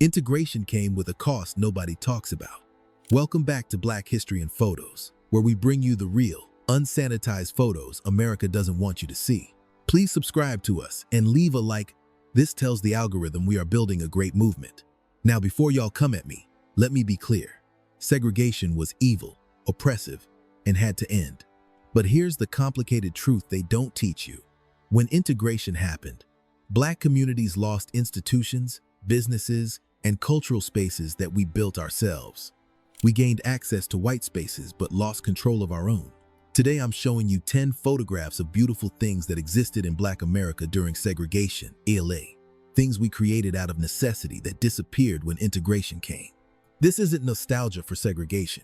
Integration came with a cost nobody talks about. Welcome back to Black History and Photos, where we bring you the real, unsanitized photos America doesn't want you to see. Please subscribe to us and leave a like. This tells the algorithm we are building a great movement. Now, before y'all come at me, let me be clear. Segregation was evil, oppressive, and had to end. But here's the complicated truth they don't teach you. When integration happened, Black communities lost institutions, businesses, and cultural spaces that we built ourselves. We gained access to white spaces but lost control of our own. Today I'm showing you 10 photographs of beautiful things that existed in Black America during segregation, ELA. Things we created out of necessity that disappeared when integration came. This isn't nostalgia for segregation.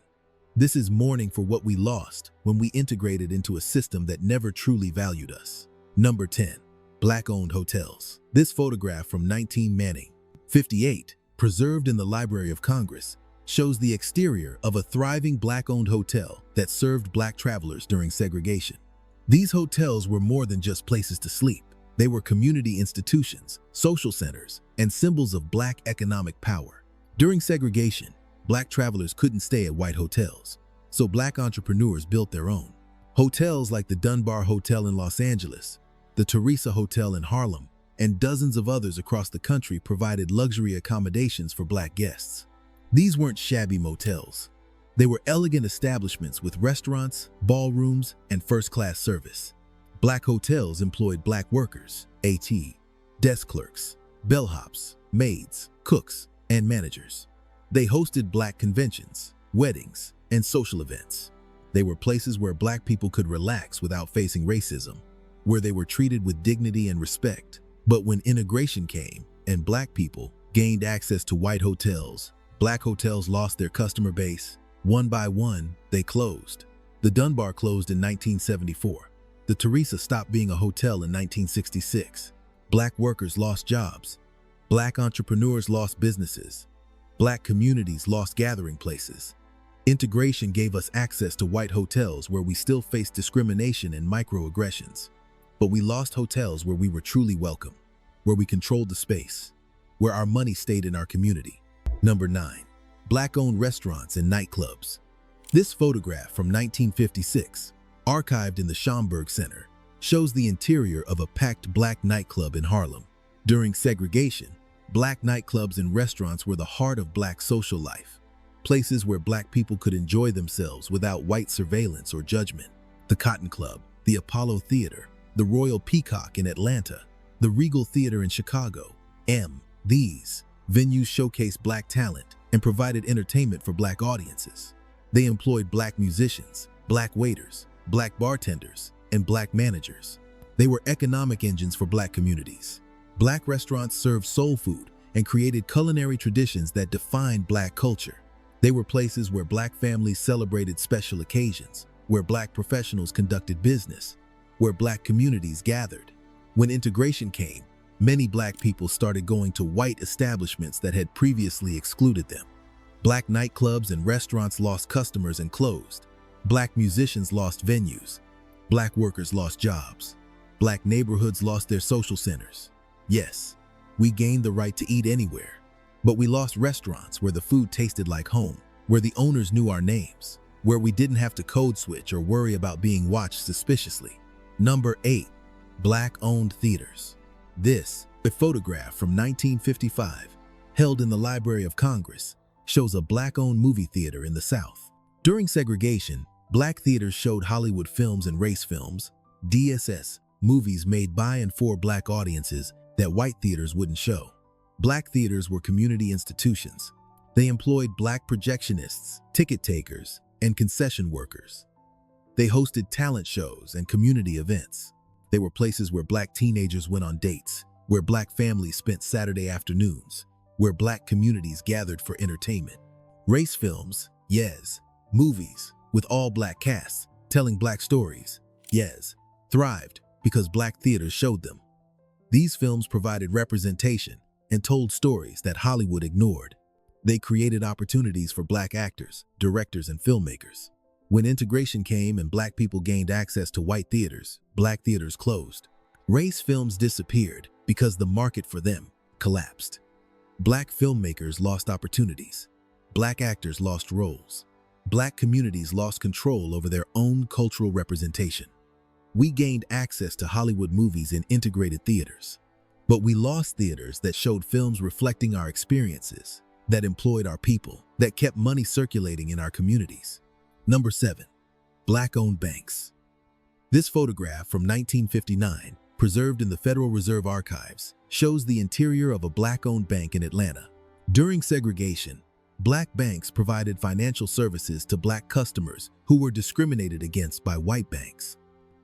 This is mourning for what we lost when we integrated into a system that never truly valued us. Number 10. Black-owned hotels. This photograph from 1958, preserved in the Library of Congress, shows the exterior of a thriving Black-owned hotel that served Black travelers during segregation. These hotels were more than just places to sleep. They were community institutions, social centers, and symbols of Black economic power. During segregation, Black travelers couldn't stay at white hotels, so Black entrepreneurs built their own. Hotels like the Dunbar Hotel in Los Angeles, the Teresa Hotel in Harlem, and dozens of others across the country provided luxury accommodations for Black guests. These weren't shabby motels. They were elegant establishments with restaurants, ballrooms, and first-class service. Black hotels employed Black workers, desk clerks, bellhops, maids, cooks, and managers. They hosted Black conventions, weddings, and social events. They were places where Black people could relax without facing racism, where they were treated with dignity and respect. But when integration came and Black people gained access to white hotels, Black hotels lost their customer base. One by one, they closed. The Dunbar closed in 1974. The Teresa stopped being a hotel in 1966. Black workers lost jobs. Black entrepreneurs lost businesses. Black communities lost gathering places. Integration gave us access to white hotels where we still faced discrimination and microaggressions. But we lost hotels where we were truly welcome, where we controlled the space, where our money stayed in our community. Number 9. Black-owned restaurants and nightclubs. This photograph from 1956, archived in the Schomburg Center, shows the interior of a packed Black nightclub in Harlem. During segregation, Black nightclubs and restaurants were the heart of Black social life, places where Black people could enjoy themselves without white surveillance or judgment. The Cotton Club, the Apollo Theater, the Royal Peacock in Atlanta, the Regal Theater in Chicago. These venues showcased Black talent and provided entertainment for Black audiences. They employed Black musicians, Black waiters, Black bartenders, and Black managers. They were economic engines for Black communities. Black restaurants served soul food and created culinary traditions that defined Black culture. They were places where Black families celebrated special occasions, where Black professionals conducted business, where Black communities gathered. When integration came, many Black people started going to white establishments that had previously excluded them. Black nightclubs and restaurants lost customers and closed. Black musicians lost venues. Black workers lost jobs. Black neighborhoods lost their social centers. Yes, we gained the right to eat anywhere, but we lost restaurants where the food tasted like home, where the owners knew our names, where we didn't have to code switch or worry about being watched suspiciously. Number 8. Black-owned theaters. This, a photograph from 1955, held in the Library of Congress, shows a Black-owned movie theater in the South. During segregation, Black theaters showed Hollywood films and race films, DSS, movies made by and for Black audiences that white theaters wouldn't show. Black theaters were community institutions. They employed Black projectionists, ticket takers, and concession workers. They hosted talent shows and community events. They were places where Black teenagers went on dates, where Black families spent Saturday afternoons, where Black communities gathered for entertainment. Race films, yes. Movies, with all Black casts, telling Black stories, yes, thrived because Black theaters showed them. These films provided representation and told stories that Hollywood ignored. They created opportunities for Black actors, directors, and filmmakers. When integration came and Black people gained access to white theaters, Black theaters closed. Race films disappeared because the market for them collapsed. Black filmmakers lost opportunities. Black actors lost roles. Black communities lost control over their own cultural representation. We gained access to Hollywood movies in integrated theaters. But we lost theaters that showed films reflecting our experiences, that employed our people, that kept money circulating in our communities. Number 7. Black-owned banks. This photograph from 1959, preserved in the Federal Reserve Archives, shows the interior of a Black-owned bank in Atlanta. During segregation, Black banks provided financial services to Black customers who were discriminated against by white banks.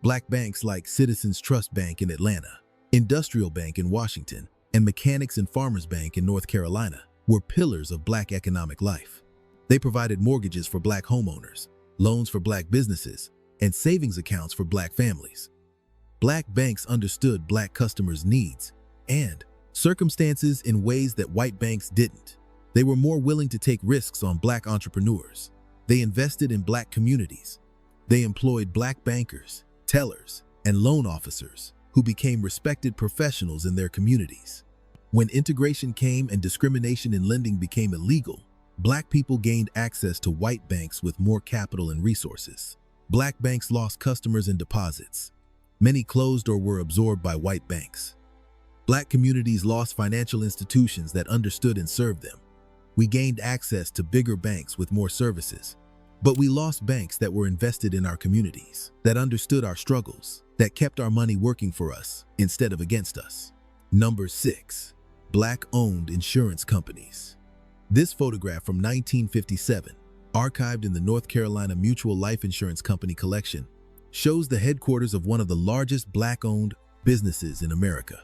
Black banks like Citizens Trust Bank in Atlanta, Industrial Bank in Washington, and Mechanics and Farmers Bank in North Carolina were pillars of Black economic life. They provided mortgages for Black homeowners, loans for Black businesses, and savings accounts for Black families. Black banks understood Black customers' needs and circumstances in ways that white banks didn't. They were more willing to take risks on Black entrepreneurs. They invested in Black communities. They employed Black bankers, tellers, and loan officers who became respected professionals in their communities. When integration came and discrimination in lending became illegal, Black people gained access to white banks with more capital and resources. Black banks lost customers and deposits. Many closed or were absorbed by white banks. Black communities lost financial institutions that understood and served them. We gained access to bigger banks with more services. But we lost banks that were invested in our communities, that understood our struggles, that kept our money working for us instead of against us. Number 6. Black-owned insurance companies. This photograph from 1957, archived in the North Carolina Mutual Life Insurance Company collection, shows the headquarters of one of the largest Black-owned businesses in America.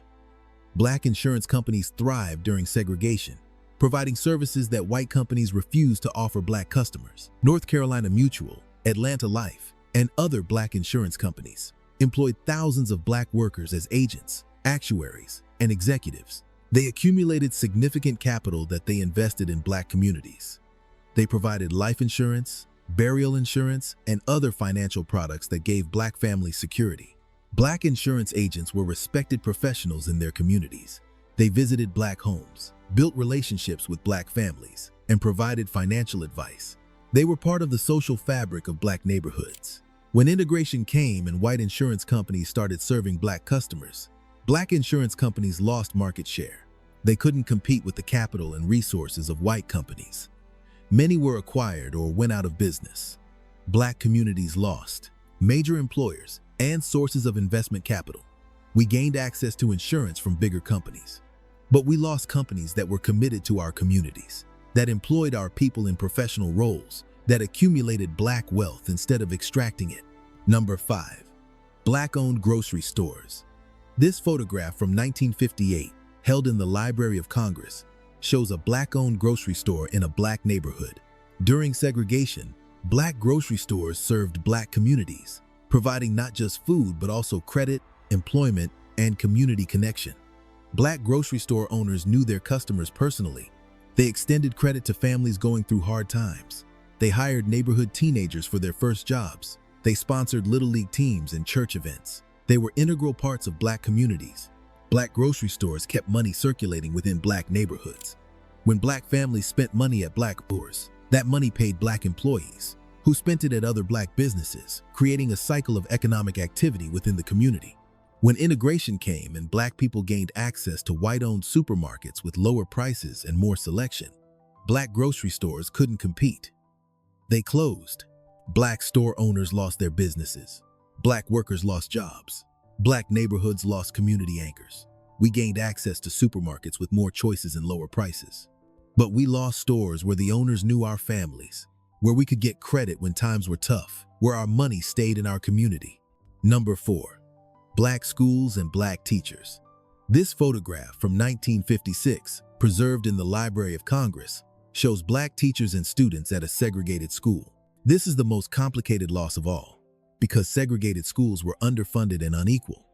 Black insurance companies thrived during segregation, providing services that white companies refused to offer Black customers. North Carolina Mutual, Atlanta Life, and other Black insurance companies employed thousands of Black workers as agents, actuaries, and executives. They accumulated significant capital that they invested in Black communities. They provided life insurance, burial insurance, and other financial products that gave Black families security. Black insurance agents were respected professionals in their communities. They visited Black homes, built relationships with Black families, and provided financial advice. They were part of the social fabric of Black neighborhoods. When integration came and white insurance companies started serving Black customers, Black insurance companies lost market share. They couldn't compete with the capital and resources of white companies. Many were acquired or went out of business. Black communities lost major employers and sources of investment capital. We gained access to insurance from bigger companies. But we lost companies that were committed to our communities, that employed our people in professional roles, that accumulated Black wealth instead of extracting it. Number 5. Black-owned grocery stores. This photograph from 1958, held in the Library of Congress, shows a Black-owned grocery store in a Black neighborhood. During segregation, Black grocery stores served Black communities, providing not just food but also credit, employment, and community connection. Black grocery store owners knew their customers personally. They extended credit to families going through hard times. They hired neighborhood teenagers for their first jobs. They sponsored Little League teams and church events. They were integral parts of Black communities. Black grocery stores kept money circulating within Black neighborhoods. When Black families spent money at Black stores, that money paid Black employees, who spent it at other Black businesses, creating a cycle of economic activity within the community. When integration came and Black people gained access to white-owned supermarkets with lower prices and more selection, Black grocery stores couldn't compete. They closed. Black store owners lost their businesses. Black workers lost jobs. Black neighborhoods lost community anchors. We gained access to supermarkets with more choices and lower prices. But we lost stores where the owners knew our families, where we could get credit when times were tough, where our money stayed in our community. Number 4. Black schools and Black teachers. This photograph from 1956, preserved in the Library of Congress, shows Black teachers and students at a segregated school. This is the most complicated loss of all, because segregated schools were underfunded and unequal.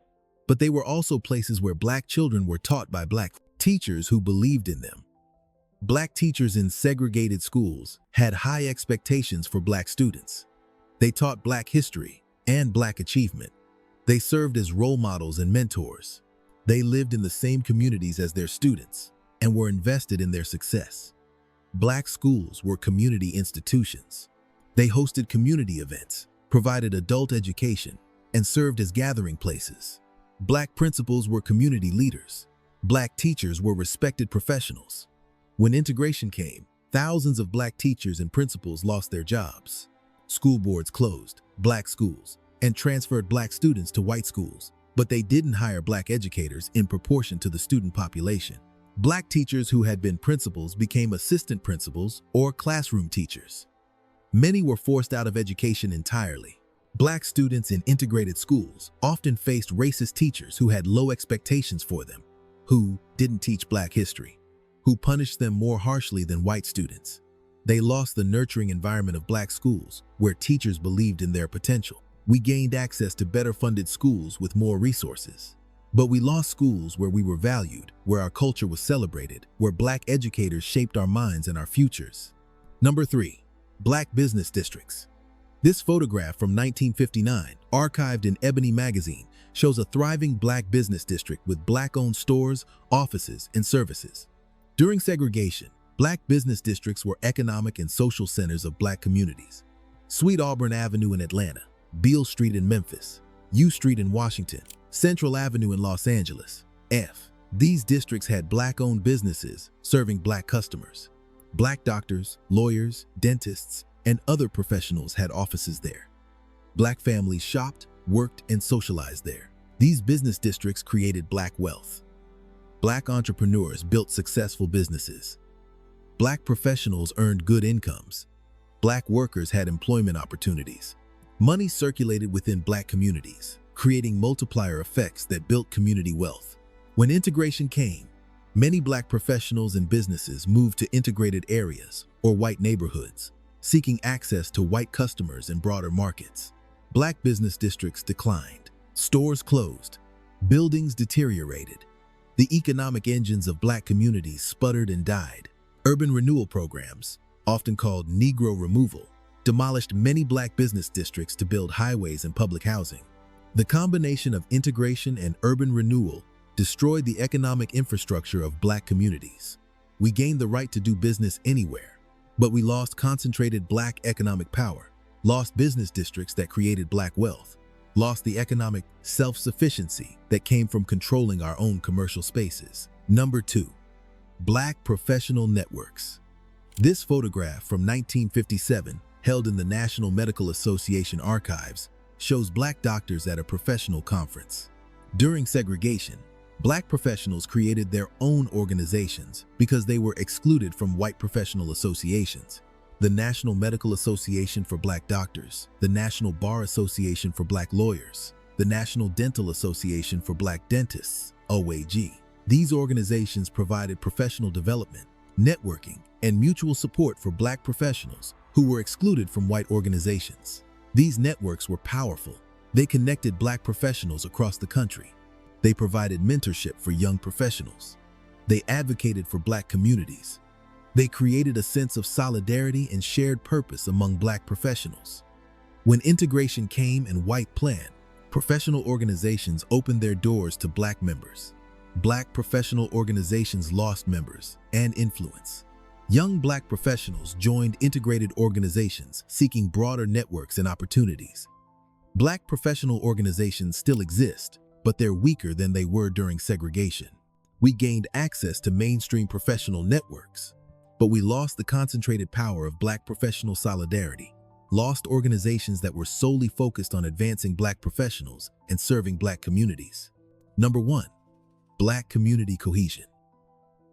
But they were also places where Black children were taught by Black teachers who believed in them. Black teachers in segregated schools had high expectations for Black students. They taught Black history and Black achievement. They served as role models and mentors. They lived in the same communities as their students. and were invested in their success. Black schools were community institutions. They hosted community events, provided adult education, and served as gathering places. Black principals were community leaders. Black teachers were respected professionals. When integration came, thousands of black teachers and principals lost their jobs. School boards closed black schools and transferred black students to white schools, but they didn't hire black educators in proportion to the student population. Black teachers who had been principals became assistant principals or classroom teachers. Many were forced out of education entirely. Black students in integrated schools often faced racist teachers who had low expectations for them, who didn't teach black history, who punished them more harshly than white students. They lost the nurturing environment of black schools where teachers believed in their potential. We gained access to better funded schools with more resources. But we lost schools where we were valued, where our culture was celebrated, where black educators shaped our minds and our futures. Number 3. Black business districts. This photograph from 1959, archived in Ebony magazine, shows a thriving black business district with black-owned stores, offices, and services. During segregation, black business districts were economic and social centers of black communities. Sweet Auburn Avenue in Atlanta, Beale Street in Memphis, U Street in Washington, Central Avenue in Los Angeles. These districts had black-owned businesses serving black customers. Black doctors, lawyers, dentists, and other professionals had offices there. Black families shopped, worked, and socialized there. These business districts created black wealth. Black entrepreneurs built successful businesses. Black professionals earned good incomes. Black workers had employment opportunities. Money circulated within black communities, creating multiplier effects that built community wealth. When integration came, many black professionals and businesses moved to integrated areas or white neighborhoods, seeking access to white customers and broader markets. Black business districts declined. Stores closed. Buildings deteriorated. The economic engines of black communities sputtered and died. Urban renewal programs, often called Negro removal, demolished many black business districts to build highways and public housing. The combination of integration and urban renewal destroyed the economic infrastructure of black communities. We gained the right to do business anywhere, but we lost concentrated black economic power, lost business districts that created black wealth, lost the economic self-sufficiency that came from controlling our own commercial spaces. Number 2. Black professional networks. This photograph from 1957, held in the National Medical Association archives, shows black doctors at a professional conference. During segregation, black professionals created their own organizations because they were excluded from white professional associations. The National Medical Association for Black Doctors, the National Bar Association for Black Lawyers, the National Dental Association for Black Dentists, OAG. These organizations provided professional development, networking, and mutual support for black professionals who were excluded from white organizations. These networks were powerful. They connected black professionals across the country. They provided mentorship for young professionals. They advocated for black communities. They created a sense of solidarity and shared purpose among black professionals. When integration came and white planned, professional organizations opened their doors to black members. Black professional organizations lost members and influence. Young black professionals joined integrated organizations seeking broader networks and opportunities. Black professional organizations still exist, but they're weaker than they were during segregation. We gained access to mainstream professional networks, but we lost the concentrated power of black professional solidarity, lost organizations that were solely focused on advancing black professionals and serving black communities. Number 1. Black community cohesion.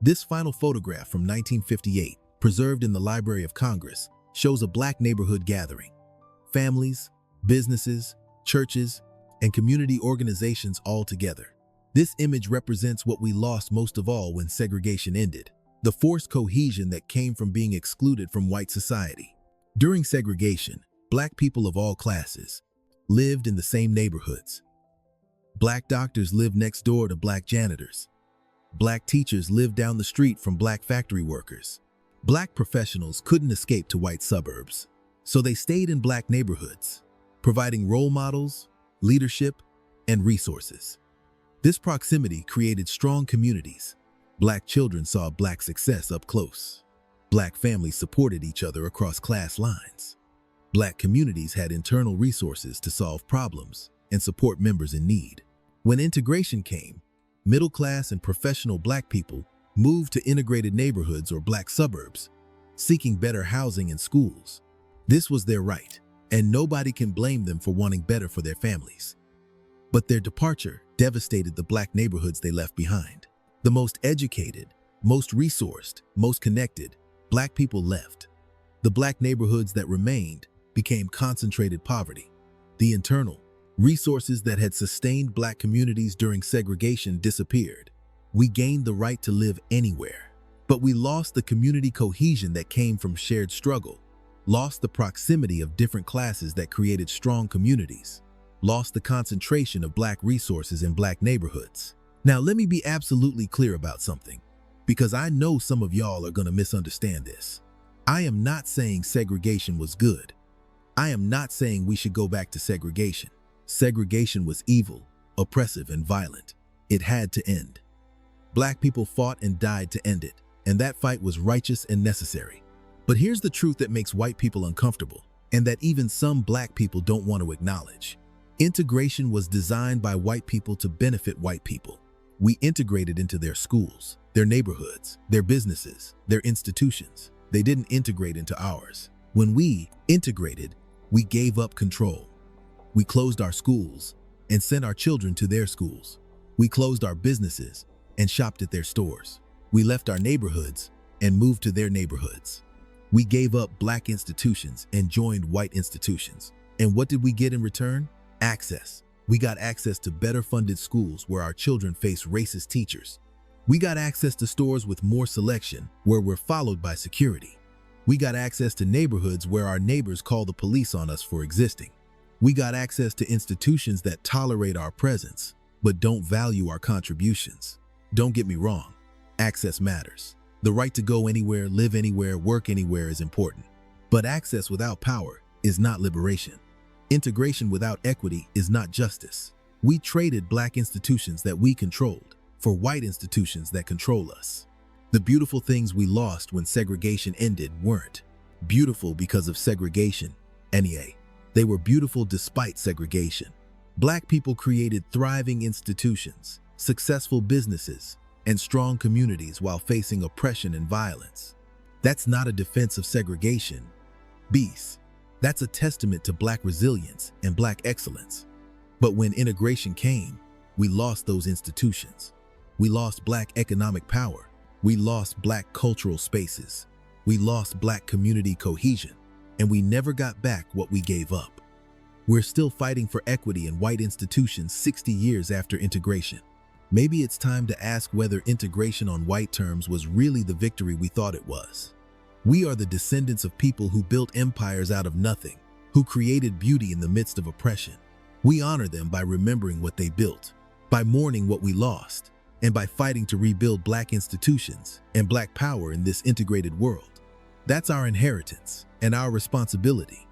This final photograph from 1958, preserved in the Library of Congress, shows a black neighborhood gathering. Families, businesses, churches, and community organizations all together. This image represents what we lost most of all when segregation ended: the forced cohesion that came from being excluded from white society. During segregation, black people of all classes lived in the same neighborhoods. Black doctors lived next door to black janitors. Black teachers lived down the street from black factory workers. Black professionals couldn't escape to white suburbs, so they stayed in black neighborhoods, providing role models, leadership, and resources. This proximity created strong communities. Black children saw Black success up close. Black families supported each other across class lines. Black communities had internal resources to solve problems and support members in need. When integration came, middle-class and professional Black people moved to integrated neighborhoods or Black suburbs, seeking better housing and schools. This was their right, and nobody can blame them for wanting better for their families. But their departure devastated the Black neighborhoods they left behind. The most educated, most resourced, most connected Black people left. The Black neighborhoods that remained became concentrated poverty. The internal resources that had sustained Black communities during segregation disappeared. We gained the right to live anywhere, but we lost the community cohesion that came from shared struggle, lost the proximity of different classes that created strong communities, lost the concentration of Black resources in Black neighborhoods. Now, let me be absolutely clear about something, because I know some of y'all are going to misunderstand this. I am not saying segregation was good. I am not saying we should go back to segregation. Segregation was evil, oppressive, and violent. It had to end. Black people fought and died to end it, and that fight was righteous and necessary. But here's the truth that makes white people uncomfortable, and that even some Black people don't want to acknowledge. Integration was designed by white people to benefit white people. We integrated into their schools, their neighborhoods, their businesses, their institutions. They didn't integrate into ours. When we integrated, we gave up control. We closed our schools and sent our children to their schools. We closed our businesses and shopped at their stores. We left our neighborhoods and moved to their neighborhoods. We gave up Black institutions and joined white institutions. And what did we get in return? Access. We got access to better funded schools where our children face racist teachers. We got access to stores with more selection where we're followed by security. We got access to neighborhoods where our neighbors call the police on us for existing. We got access to institutions that tolerate our presence, but don't value our contributions. Don't get me wrong, access matters. The right to go anywhere, live anywhere, work anywhere is important. But access without power is not liberation. Integration without equity is not justice. We traded Black institutions that we controlled for white institutions that control us. The beautiful things we lost when segregation ended weren't beautiful because of segregation anyway. They were beautiful despite segregation. Black people created thriving institutions, successful businesses, and strong communities while facing oppression and violence. That's not a defense of segregation. Beast. That's a testament to Black resilience and Black excellence. But when integration came, we lost those institutions. We lost Black economic power. We lost Black cultural spaces. We lost Black community cohesion. And we never got back what we gave up. We're still fighting for equity in white institutions 60 years after integration. Maybe it's time to ask whether integration on white terms was really the victory we thought it was. We are the descendants of people who built empires out of nothing, who created beauty in the midst of oppression. We honor them by remembering what they built, by mourning what we lost, and by fighting to rebuild Black institutions and Black power in this integrated world. That's our inheritance and our responsibility.